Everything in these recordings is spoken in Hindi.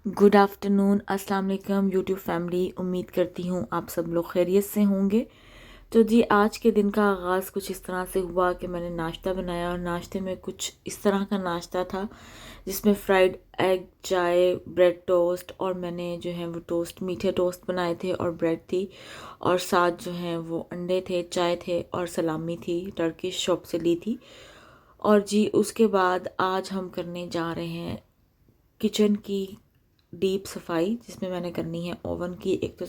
गुड आफ्टरनून, अस्सलाम वालेकुम यूट्यूब फैमिली। उम्मीद करती हूँ आप सब लोग खैरियत से होंगे। तो जी, आज के दिन का आगाज़ कुछ इस तरह से हुआ कि मैंने नाश्ता बनाया और नाश्ते में कुछ इस तरह का नाश्ता था जिसमें फ्राइड एग, चाय, ब्रेड टोस्ट और मैंने जो है वो टोस्ट, मीठे टोस्ट बनाए थे और ब्रेड थी और साथ जो है वो अंडे थे, चाय थे और सलामी थी, टर्किश शॉप से ली थी। और जी उसके बाद आज हम करने जा रहे हैं किचन की डीप सफाई, जिसमें मैंने करनी है ओवन की एक तो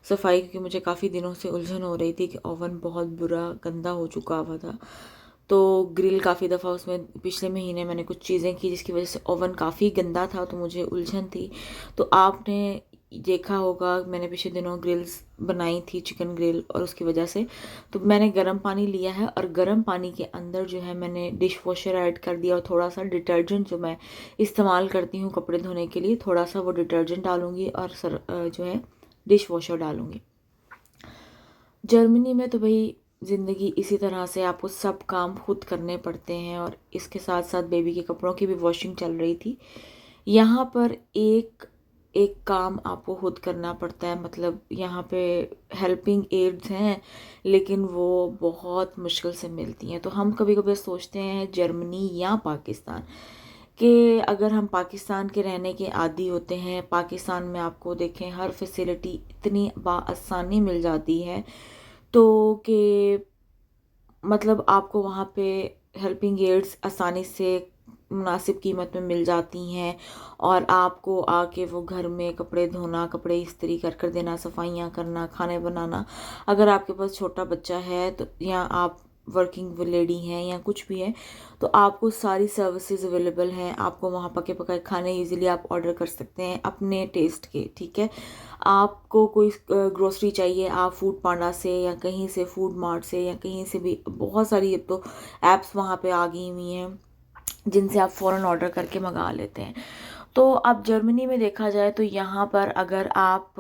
सफाई, क्योंकि मुझे काफ़ी दिनों से उलझन हो रही थी कि ओवन बहुत बुरा गंदा हो चुका हुआ था। तो ग्रिल काफ़ी दफ़ा उसमें पिछले महीने मैंने कुछ चीज़ें की जिसकी वजह से ओवन काफ़ी गंदा था, तो मुझे उलझन थी। तो आपने देखा होगा मैंने पिछले दिनों ग्रिल्स बनाई थी, चिकन ग्रिल, और उसकी वजह से तो मैंने गर्म पानी लिया है और गर्म पानी के अंदर जो है मैंने डिश वॉशर ऐड कर दिया और थोड़ा सा डिटर्जेंट जो मैं इस्तेमाल करती हूँ कपड़े धोने के लिए, थोड़ा सा वो डिटर्जेंट डालूंगी और जो है डिश वॉशर डालूंगी। जर्मनी में तो भाई ज़िंदगी इसी तरह से, आपको सब काम खुद करने पड़ते हैं और इसके साथ साथ बेबी के कपड़ों की भी वॉशिंग चल रही थी। यहाँ पर एक एक काम आपको खुद करना पड़ता है, मतलब यहाँ पे हेल्पिंग एड्स हैं लेकिन वो बहुत मुश्किल से मिलती हैं। तो हम कभी कभी सोचते हैं जर्मनी या पाकिस्तान, कि अगर हम पाकिस्तान के रहने के आदी होते हैं, पाकिस्तान में आपको देखें हर फैसिलिटी इतनी आसानी मिल जाती है, तो कि मतलब आपको वहाँ पे हेल्पिंग एड्स आसानी से मुनासिब कीमत में मिल जाती हैं और आपको आके वो घर में कपड़े धोना, कपड़े इस्त्री कर कर देना, सफाइयाँ करना, खाने बनाना। अगर आपके पास छोटा बच्चा है तो, या आप वर्किंग लेडी हैं या कुछ भी है, तो आपको सारी सर्विसेज अवेलेबल हैं। आपको वहाँ पके पकाए खाने इजीली आप ऑर्डर कर सकते हैं अपने टेस्ट के, ठीक है। आपको कोई ग्रोसरी चाहिए, आप फूड पांडा से या कहीं से, फूड मार्ट से या कहीं से भी, बहुत सारी अब तो ऐप्स वहाँ पे आ गई हुई हैं जिनसे आप फ़ौरन ऑर्डर करके मंगा लेते हैं। तो अब जर्मनी में देखा जाए तो यहाँ पर अगर आप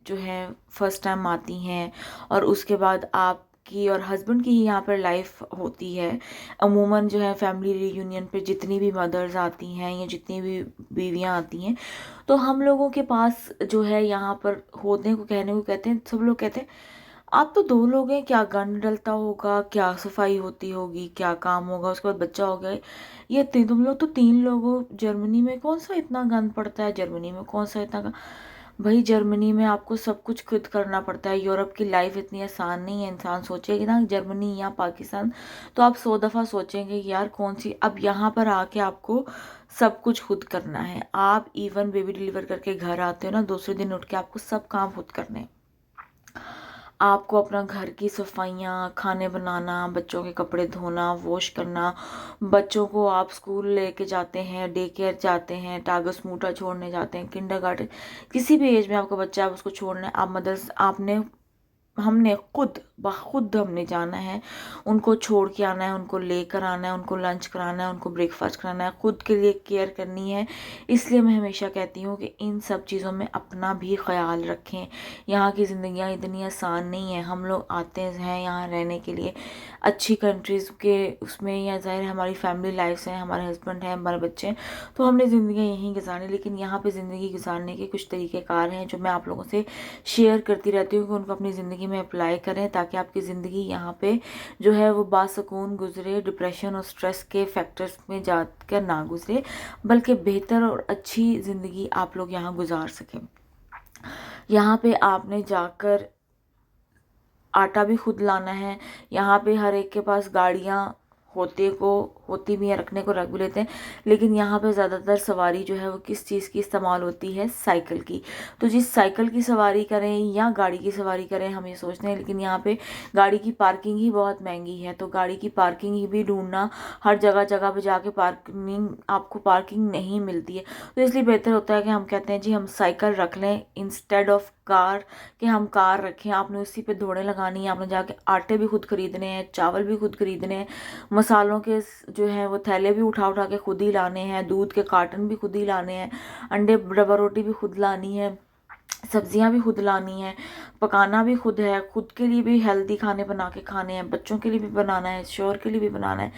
जो है फर्स्ट टाइम आती हैं और उसके बाद आपकी और हस्बैंड की ही यहाँ पर लाइफ होती है, अमूमन जो है फैमिली रियूनियन पे जितनी भी मदर्स आती हैं या जितनी भी बीवियाँ आती हैं, तो हम लोगों के पास जो है यहाँ पर होने को कहने को कहते हैं, सब लोग कहते हैं आप तो दो लोग हैं, क्या गंद डलता होगा, क्या सफाई होती होगी, क्या काम होगा, उसके बाद बच्चा हो गया, ये तुम लोग तो तीन लोग हो, जर्मनी में कौन सा इतना गंद पड़ता है, जर्मनी में कौन सा इतना भाई जर्मनी में आपको सब कुछ खुद करना पड़ता है। यूरोप की लाइफ इतनी आसान नहीं है। इंसान सोचेगा ना जर्मनी या पाकिस्तान, तो आप 100 दफ़ा सोचेंगे कि यार कौन सी। अब यहाँ पर आके आपको सब कुछ खुद करना है। आप इवन बेबी डिलीवर करके घर आते हो ना, दूसरे दिन उठ के आपको सब काम खुद करने हैं। आपको अपना घर की सफाइयाँ, खाने बनाना, बच्चों के कपड़े धोना, वॉश करना, बच्चों को आप स्कूल लेके जाते हैं, डे केयर जाते हैं, टागस मूटा छोड़ने जाते हैं, किंडरगार्टन, किसी भी एज में आपका बच्चा है आप उसको छोड़ना है, आप मदर्स, आपने, हमने खुद खुद हमने जाना है, उनको छोड़ के आना है, उनको लेकर आना है, उनको लंच कराना है, उनको ब्रेकफास्ट कराना है, खुद के लिए केयर करनी है। इसलिए मैं हमेशा कहती हूँ कि इन सब चीज़ों में अपना भी ख्याल रखें। यहाँ की ज़िंदगियाँ इतनी आसान नहीं है। हम लोग आते हैं यहाँ रहने के लिए अच्छी कंट्रीज़ के उसमें, या ज़ाहिर है हमारी फैमिली लाइफ है, हमारे हस्बैंड हैं, हमारे बच्चे हैं, तो हमने ज़िंदगी यहीं गुजारनी। लेकिन यहाँ पे ज़िंदगी गुजारने के कुछ तरीक़ेकार हैं जो मैं आप लोगों से शेयर करती रहती हूँ कि उनको अपनी ज़िंदगी में अप्लाई करें, ताकि आपकी ज़िंदगी यहाँ पे जो है वो बासुकून गुजरे, डिप्रेशन और स्ट्रेस के फैक्टर्स में जाकर ना गुजरे, बल्कि बेहतर और अच्छी ज़िंदगी आप लोग यहाँ गुजार सकें। यहाँ पे आपने जाकर आटा भी खुद लाना है। यहाँ पे हर एक के पास गाड़ियाँ होती भी हैं, रखने को रख भी लेते हैं, लेकिन यहाँ पे ज़्यादातर सवारी जो है वो किस चीज़ की इस्तेमाल होती है, साइकिल की। तो जिस साइकिल की सवारी करें या गाड़ी की सवारी करें हम ये सोचते हैं, लेकिन यहाँ पे गाड़ी की पार्किंग ही बहुत महंगी है, तो गाड़ी की पार्किंग ही भी ढूंढना, हर जगह जगह पे जाके पार्किंग, आपको पार्किंग नहीं मिलती है। तो इसलिए बेहतर होता है कि हम कहते हैं जी हम साइकिल रख लें इंस्टेड ऑफ कार, कि हम कार रखें। आपने उसी पे दौड़े लगानी है, आपने जाके आटे भी खुद खरीदने हैं, चावल भी खुद खरीदने हैं, मसालों के जो है वो थैले भी उठा उठा के खुद ही लाने हैं, दूध के कार्टन भी खुद ही लाने हैं, अंडे डब्बा रोटी भी खुद लानी है, सब्जियां भी खुद लानी है, पकाना भी खुद है, खुद के लिए भी हेल्दी खाने बना के खाने हैं, बच्चों के लिए भी बनाना है, शोहर के लिए भी बनाना है।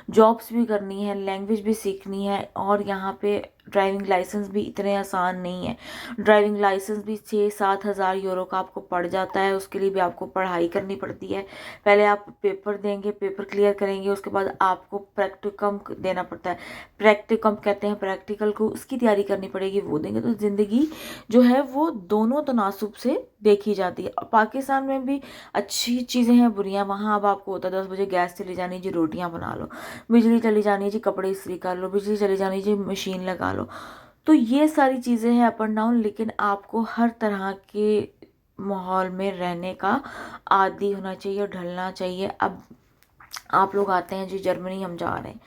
जॉब्स भी करनी है, लैंग्वेज भी सीखनी है, और यहाँ पे ड्राइविंग लाइसेंस भी इतने आसान नहीं है। ड्राइविंग लाइसेंस भी 6-7 हज़ार यूरो का आपको पड़ जाता है, उसके लिए भी आपको पढ़ाई करनी पड़ती है। पहले आप पेपर देंगे, पेपर क्लियर करेंगे, उसके बाद आपको प्रैक्टिकम देना पड़ता है। प्रैक्टिकम कहते हैं प्रैक्टिकल को, उसकी तैयारी करनी पड़ेगी, वो देंगे। तो ज़िंदगी जो है वो दोनों तनासुब से देखी जाती है। पाकिस्तान में भी अच्छी चीज़ें हैं, बुरियाँ। वहाँ अब आपको होता है 10 बजे गैस चली जानी जी, रोटियाँ बना लो, बिजली चली जानी जी, कपड़े इस्त्री कर लो, बिजली चली जानी जी, मशीन लगा लो। तो ये सारी चीज़ें हैं अप एंड डाउन, लेकिन आपको हर तरह के माहौल में रहने का आदी होना चाहिए और ढलना चाहिए। अब आप लोग आते हैं जी जर्मनी, हम जा रहे हैं,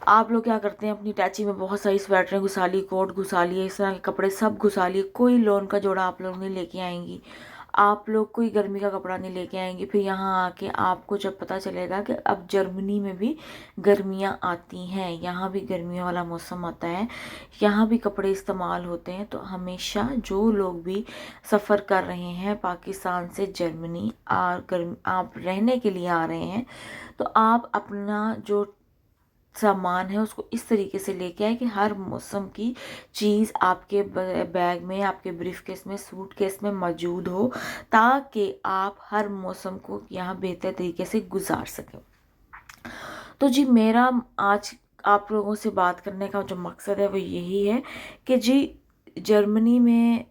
आप लोग क्या करते हैं, अपनी टैची में बहुत सारी स्वेटरें घुसा ली, कोट घुसा लिए, इस तरह के कपड़े सब घुसा लिए, कोई लोन का जोड़ा आप लोग नहीं लेके आएंगी, आप लोग कोई गर्मी का कपड़ा नहीं लेके आएंगी। फिर यहाँ आके आपको जब पता चलेगा कि अब जर्मनी में भी गर्मियाँ आती हैं, यहाँ भी गर्मियों वाला मौसम आता है, यहाँ भी कपड़े इस्तेमाल होते हैं, तो हमेशा जो लोग भी सफ़र कर रहे हैं पाकिस्तान से जर्मनी और गर्म आप रहने के लिए आ रहे हैं, तो आप अपना जो सामान है उसको इस तरीके से लेके आए कि हर मौसम की चीज़ आपके बैग में, आपके ब्रीफ केस में, सूट केस में मौजूद हो, ताकि आप हर मौसम को यहाँ बेहतर तरीके से गुजार सकें। तो जी मेरा आज आप लोगों से बात करने का जो मकसद है वो यही है कि जी जर्मनी में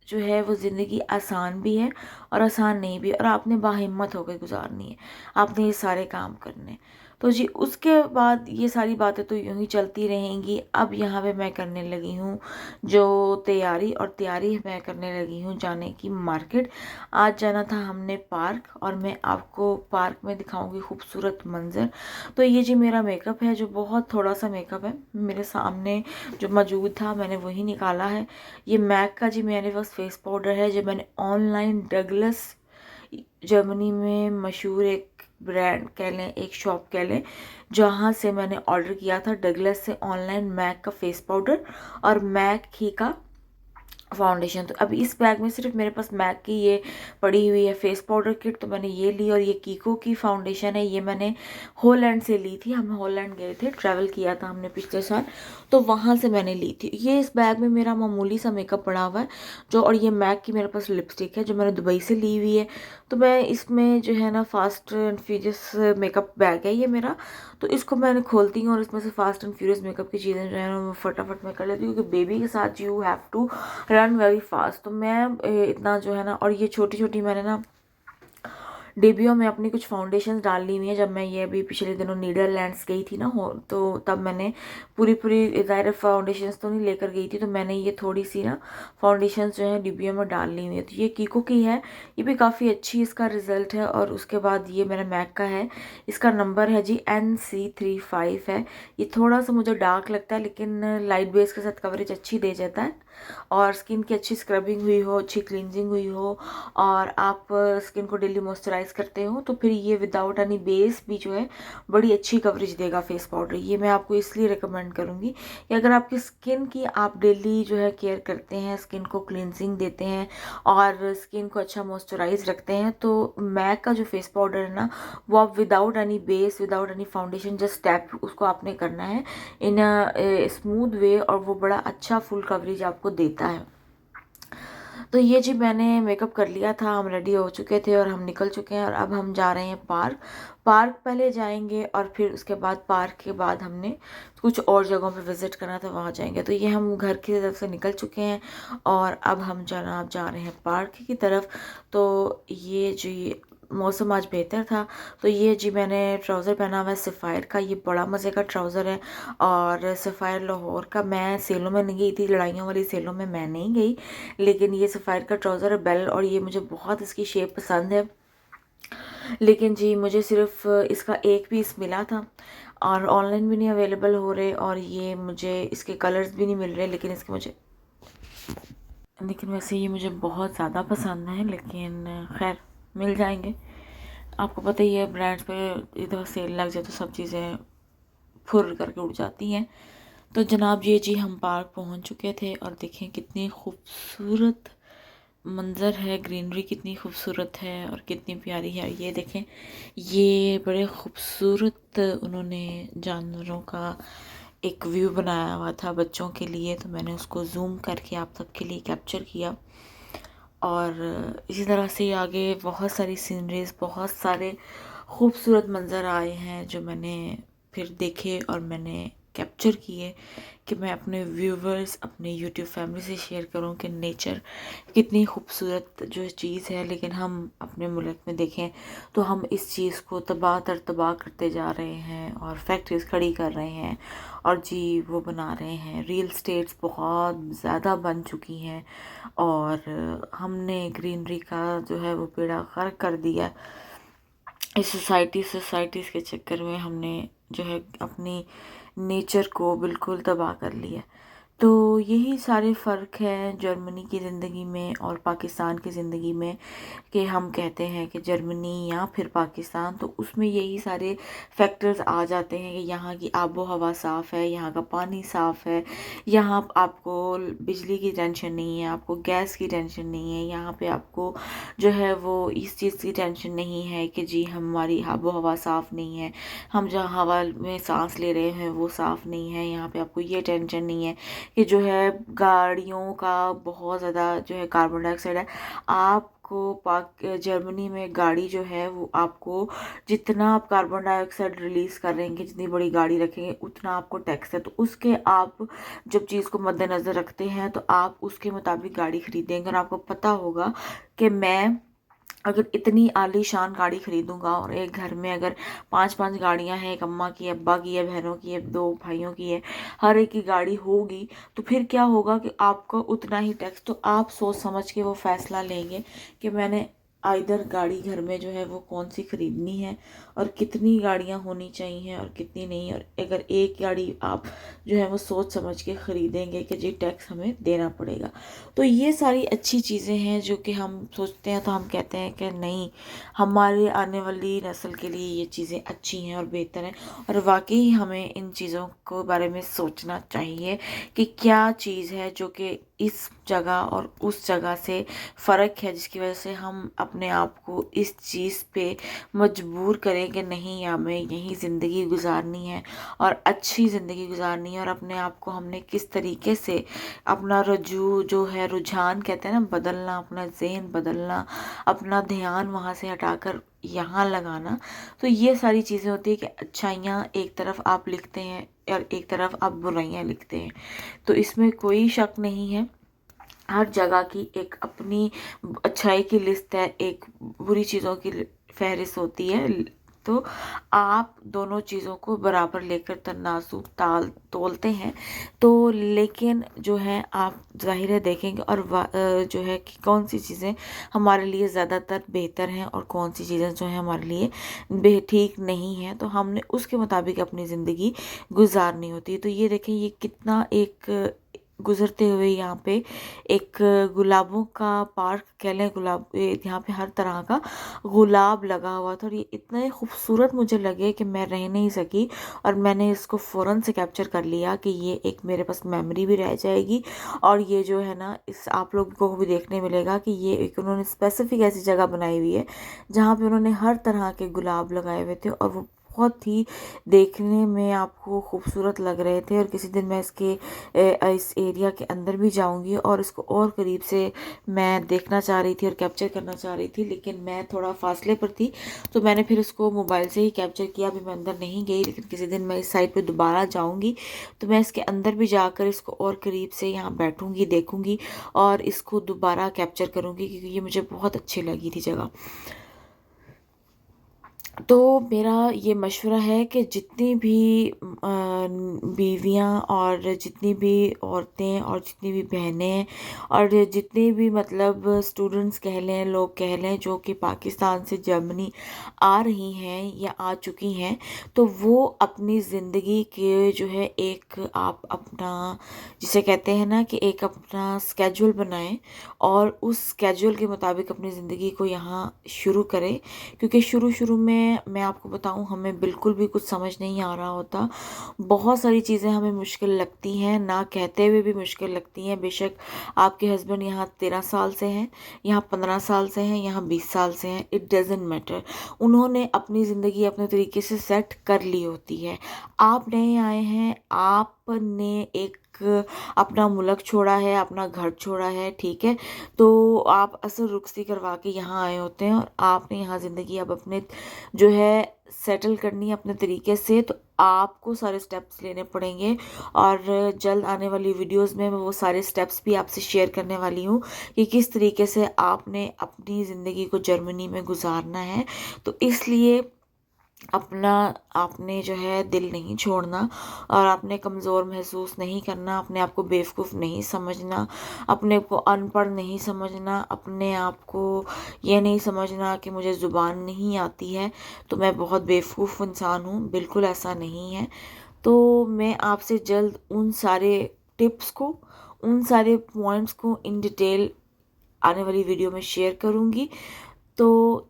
जो है वो ज़िंदगी आसान भी है और आसान नहीं भी, और आपने बाहिम्मत होकर गुजारनी है, आपने ये सारे काम करने हैं। तो जी उसके बाद ये सारी बातें तो यूं ही चलती रहेंगी। अब यहाँ पे मैं करने लगी हूँ जो तैयारी मैं करने लगी हूँ जाने की मार्केट। आज जाना था हमने पार्क, और मैं आपको पार्क में दिखाऊंगी खूबसूरत मंजर। तो ये जी मेरा मेकअप है, जो बहुत थोड़ा सा मेकअप है, मेरे सामने जो मौजूद था मैंने वही निकाला है। ये मैक का जी मेरे पास फेस पाउडर है, जो मैंने ऑनलाइन डगलस, जर्मनी में मशहूर एक ब्रांड कह लें, एक शॉप कह लें, जहाँ से मैंने ऑर्डर किया था डगलस से ऑनलाइन मैक का फेस पाउडर और मैक ही का फाउंडेशन। तो अभी इस बैग में सिर्फ मेरे पास मैक की ये पड़ी हुई है फेस पाउडर किट, तो मैंने ये ली। और ये कीको की फाउंडेशन है, ये मैंने हॉलैंड से ली थी, हम हॉलैंड गए थे, ट्रैवल किया था हमने पिछले साल, तो वहाँ से मैंने ली थी। ये इस बैग में मेरा मामूली सा मेकअप पड़ा हुआ है जो, और ये मैक की मेरे पास लिपस्टिक है जो मैंने दुबई से ली हुई है। तो मैं इसमें जो है ना, fast and furious makeup bag है ये मेरा, तो इसको मैंने खोलती हूँ और इसमें से फास्ट एंड फ्यूरियस मेकअप की चीज़ें जो है ना वो फटाफट मैं कर लेती हूँ, क्योंकि बेबी के साथ you have to run very fast. तो मैं इतना जो है ना, और ये छोटी छोटी मैंने ना डिबियों में अपनी कुछ फाउंडेशन डाल ली हुई है। जब मैं ये अभी पिछले दिनों नीदरलैंड्स गई थी ना, हो तो तब मैंने पूरी ज़ाहिर फाउंडेशन तो नहीं लेकर गई थी, तो मैंने ये थोड़ी सी ना फाउंडेशन जो है डिबियों में डाल ली हुई है। तो ये कीको की है, ये भी काफ़ी अच्छी इसका रिजल्ट है। और उसके बाद ये मेरा मैक का है, इसका नंबर है जी NC35 है। ये थोड़ा सा मुझे डार्क लगता है, लेकिन लाइट बेस के साथ कवरेज अच्छी दे जाता है, और स्किन की अच्छी स्क्रबिंग हुई हो, अच्छी क्लिनजिंग हुई हो, और आप स्किन को डेली मॉइस्चराइज करते हो, तो फिर ये विदाउट एनी बेस भी जो है बड़ी अच्छी कवरेज देगा फेस पाउडर। ये मैं आपको इसलिए रिकमेंड करूँगी कि अगर आपकी स्किन की आप डेली जो है केयर करते हैं, स्किन को क्लिनजिंग देते हैं और स्किन को अच्छा मॉइस्चराइज रखते हैं, तो मैक का जो फेस पाउडर है ना, वो आप without any base, without any foundation, just tap उसको आपने करना है इन स्मूथ वे, और वो बड़ा अच्छा फुल कवरेज आपको देता है। तो ये जी मैंने मेकअप कर लिया था, हम रेडी हो चुके थे और हम निकल चुके हैं, और अब हम जा रहे हैं पार्क। पार्क पहले जाएंगे और फिर उसके बाद पार्क के बाद हमने कुछ और जगहों पे विज़िट करना था, वहाँ जाएंगे। तो ये हम घर की तरफ से निकल चुके हैं और अब हम जा रहे हैं पार्क की तरफ। तो ये जी मौसम आज बेहतर था, तो ये जी मैंने ट्राउज़र पहना हुआ है सफ़ायर का, ये बड़ा मज़े का ट्राउज़र है, और सफ़ायर लाहौर का। मैं सेलों में नहीं गई थी, लड़ाइयों वाली सेलों में मैं नहीं गई, लेकिन ये सफ़ायर का ट्राउज़र है बेल, और ये मुझे बहुत इसकी शेप पसंद है। लेकिन जी मुझे सिर्फ इसका एक पीस मिला था, और ऑनलाइन भी नहीं अवेलेबल हो रहे, और ये मुझे इसके कलर्स भी नहीं मिल रहे, लेकिन वैसे ये मुझे बहुत ज़्यादा पसंद है, लेकिन खैर मिल जाएंगे। आपको पता ही है ब्रांड्स पे इधर सेल लग जाए तो सब चीज़ें फुर करके उड़ जाती हैं। तो जनाब ये जी हम पार्क पहुंच चुके थे, और देखें कितनी खूबसूरत मंज़र है, ग्रीनरी कितनी खूबसूरत है और कितनी प्यारी है। ये देखें, ये बड़े खूबसूरत उन्होंने जानवरों का एक व्यू बनाया हुआ था बच्चों के लिए, तो मैंने उसको ज़ूम करके आप सबके लिए कैप्चर किया। और इसी तरह से आगे बहुत सारी सीनरीज़, बहुत सारे खूबसूरत मंज़र आए हैं जो मैंने फिर देखे और मैंने कैप्चर किए कि मैं अपने व्यूवर्स, अपने यूट्यूब फैमिली से शेयर करूं कि नेचर कितनी खूबसूरत जो चीज़ है, लेकिन हम अपने मुल्क में देखें तो हम इस चीज़ को तबाह तर तबाह करते जा रहे हैं और फैक्ट्रीज खड़ी कर रहे हैं और जी वो बना रहे हैं। रियल स्टेट्स बहुत ज़्यादा बन चुकी हैं और हमने ग्रीनरी का जो है वो बेड़ा गर्क कर दिया। इस सोसाइटीज़ के चक्कर में हमने जो है अपनी नेचर को बिल्कुल तबाह कर लिया। तो यही सारे फ़र्क हैं जर्मनी की ज़िंदगी में और पाकिस्तान की ज़िंदगी में, कि हम कहते हैं कि जर्मनी या फिर पाकिस्तान, तो उसमें यही सारे फैक्टर्स आ जाते हैं कि यहाँ की आबो हवा साफ़ है, यहाँ का पानी साफ़ है, यहाँ आपको बिजली की टेंशन नहीं है, आपको गैस की टेंशन नहीं है, यहाँ पे आपको जो है वो इस चीज़ की टेंशन नहीं है कि जी हमारी आबो हवा साफ़ नहीं है, हम जहाँ हवा में सांस ले रहे हैं वो साफ़ नहीं है। यहाँ पे आपको ये टेंशन नहीं है कि जो है गाड़ियों का बहुत ज़्यादा जो है कार्बन डाइऑक्साइड है। आपको जर्मनी में गाड़ी जो है वो आपको, जितना आप कार्बन डाइऑक्साइड रिलीज़ करेंगे, जितनी बड़ी गाड़ी रखेंगे उतना आपको टैक्स है। तो उसके आप जब चीज़ को मद्देनज़र रखते हैं तो आप उसके मुताबिक गाड़ी खरीदेंगे। और आपको पता होगा कि मैं अगर इतनी आलीशान गाड़ी खरीदूंगा और एक घर में अगर 5-5 गाड़ियां हैं, एक अम्मा की, अब्बा की है, बहनों की है, 2 भाइयों की है, हर एक की गाड़ी होगी, तो फिर क्या होगा कि आपको उतना ही टैक्स। तो आप सोच समझ के वो फैसला लेंगे कि मैंने आइदर गाड़ी घर में जो है वो कौन सी खरीदनी है और कितनी गाड़ियां होनी चाहिए और कितनी नहीं। और अगर एक गाड़ी आप जो है वो सोच समझ के ख़रीदेंगे कि जी टैक्स हमें देना पड़ेगा। तो ये सारी अच्छी चीज़ें हैं जो कि हम सोचते हैं तो हम कहते हैं कि नहीं, हमारे आने वाली नस्ल के लिए ये चीज़ें अच्छी हैं और बेहतर हैं। और वाकई हमें इन चीज़ों को बारे में सोचना चाहिए कि क्या चीज़ है जो कि इस जगह और उस जगह से फ़र्क है, जिसकी वजह से हम अपने आप को इस चीज़ पे मजबूर करें कि नहीं, हमें यही ज़िंदगी गुजारनी है और अच्छी ज़िंदगी गुजारनी है। और अपने आप को हमने किस तरीके से अपना जो है रुझान कहते हैं ना, बदलना, अपना ज़हन बदलना, अपना ध्यान वहाँ से हटाकर यहाँ लगाना। तो ये सारी चीज़ें होती है कि अच्छाइयाँ एक तरफ आप लिखते हैं और एक तरफ आप बुराइयाँ लिखते हैं, तो इसमें कोई शक नहीं है। हर जगह की एक अपनी अच्छाई की लिस्ट है, एक बुरी चीज़ों की फहरिस्त होती है। तो आप दोनों चीज़ों को बराबर लेकर तनासुब ताल तोलते हैं। तो लेकिन जो है आप ज़ाहिर है देखेंगे और जो है कि कौन सी चीज़ें हमारे लिए ज़्यादातर बेहतर हैं और कौन सी चीज़ें जो हैं हमारे लिए ठीक नहीं हैं, तो हमने उसके मुताबिक अपनी ज़िंदगी गुजारनी होती है। तो ये देखें, ये कितना एक गुजरते हुए यहाँ पे एक गुलाबों का पार्क कह लें, गुलाब यहाँ पे हर तरह का गुलाब लगा हुआ था और ये इतने खूबसूरत मुझे लगे कि मैं रह नहीं सकी और मैंने इसको फ़ौरन से कैप्चर कर लिया कि ये एक मेरे पास मेमोरी भी रह जाएगी। और ये जो है ना, इस आप लोगों को भी देखने मिलेगा कि ये एक उन्होंने स्पेसिफिक ऐसी जगह बनाई हुई है जहाँ पे उन्होंने हर तरह के गुलाब लगाए हुए थे और वो बहुत ही देखने में आपको खूबसूरत लग रहे थे। और किसी दिन मैं इस एरिया के अंदर भी जाऊंगी और इसको और करीब से मैं देखना चाह रही थी और कैप्चर करना चाह रही थी, लेकिन मैं थोड़ा फासले पर थी तो मैंने फिर उसको मोबाइल से ही कैप्चर किया। अभी मैं अंदर नहीं गई, लेकिन किसी दिन मैं इस साइट पे दोबारा जाऊंगी तो मैं इसके अंदर भी जाकर इसको और करीब से यहाँ बैठूंगी, देखूंगी और इसको दोबारा कैप्चर करूंगी, क्योंकि ये मुझे बहुत अच्छी लगी थी जगह। तो मेरा ये मशवरा है कि जितनी भी बीवियाँ और जितनी भी औरतें और जितनी भी बहनें और जितने भी मतलब स्टूडेंट्स कह लें, लोग कह लें, जो कि पाकिस्तान से जर्मनी आ रही हैं या आ चुकी हैं, तो वो अपनी ज़िंदगी के जो है एक आप अपना जिसे कहते हैं ना कि एक अपना स्केड्यूल बनाएं और उस स्केड्यूल के मुताबिक अपनी ज़िंदगी को यहाँ शुरू करें। क्योंकि शुरू शुरू में में मैं आपको बताऊं, हमें बिल्कुल भी कुछ समझ नहीं आ रहा होता। बहुत सारी चीज़ें हमें मुश्किल लगती हैं, ना कहते हुए भी मुश्किल लगती हैं। बेशक आपके हस्बैंड यहाँ 13 साल से हैं, यहाँ 15 साल से हैं, यहाँ 20 साल से हैं, इट डजेंट मैटर। उन्होंने अपनी ज़िंदगी अपने तरीके से सेट कर ली होती है। आप नए आए हैं, आपने एक अपना मुल्क छोड़ा है, अपना घर छोड़ा है, ठीक है। तो आप असल रुखसी करवा के यहाँ आए होते हैं और आपने यहाँ ज़िंदगी अब अपने जो है सेटल करनी है अपने तरीके से। तो आपको सारे स्टेप्स लेने पड़ेंगे और जल्द आने वाली वीडियोस में मैं वो सारे स्टेप्स भी आपसे शेयर करने वाली हूँ कि किस तरीके से आपने अपनी ज़िंदगी को जर्मनी में गुजारना है। तो इसलिए अपना आपने जो है दिल नहीं छोड़ना और आपने कमज़ोर महसूस नहीं करना, अपने आप को बेवकूफ़ नहीं समझना, अपने को अनपढ़ नहीं समझना, अपने आप को ये नहीं समझना कि मुझे ज़ुबान नहीं आती है तो मैं बहुत बेवकूफ़ इंसान हूँ। बिल्कुल ऐसा नहीं है। तो मैं आपसे जल्द उन सारे टिप्स को, उन सारे पॉइंट्स को इन डिटेल आने वाली वीडियो में शेयर करूँगी। तो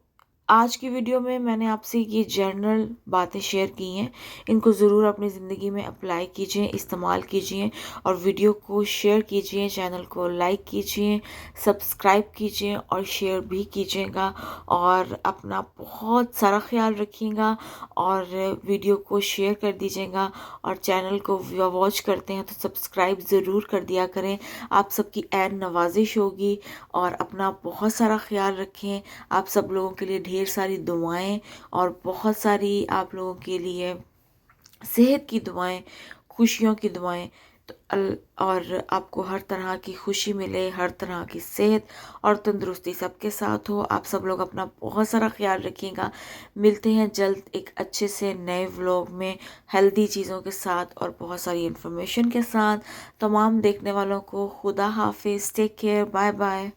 आज की वीडियो में मैंने आपसे ये जनरल बातें शेयर की हैं, इनको ज़रूर अपनी ज़िंदगी में अप्लाई कीजिए, इस्तेमाल कीजिए और वीडियो को शेयर कीजिए, चैनल को लाइक कीजिए, सब्सक्राइब कीजिए और शेयर भी कीजिएगा। और अपना बहुत सारा ख्याल रखिएगा और वीडियो को शेयर कर दीजिएगा और चैनल को वॉच करते हैं तो सब्सक्राइब ज़रूर कर दिया करें। आप सबकी ऐन नवाजिश होगी और अपना बहुत सारा ख्याल रखें। आप सब लोगों के लिए ढेर सारी दुआएं और बहुत सारी आप लोगों के लिए सेहत की दुआएं, खुशियों की दुआएं। तो और आपको हर तरह की खुशी मिले, हर तरह की सेहत और तंदुरुस्ती सबके साथ हो। आप सब लोग अपना बहुत सारा ख्याल रखिएगा। मिलते हैं जल्द एक अच्छे से नए व्लॉग में हेल्दी चीज़ों के साथ और बहुत सारी इन्फॉर्मेशन के साथ। तमाम देखने वालों को खुदा हाफिज़, टेक केयर, बाय बाय।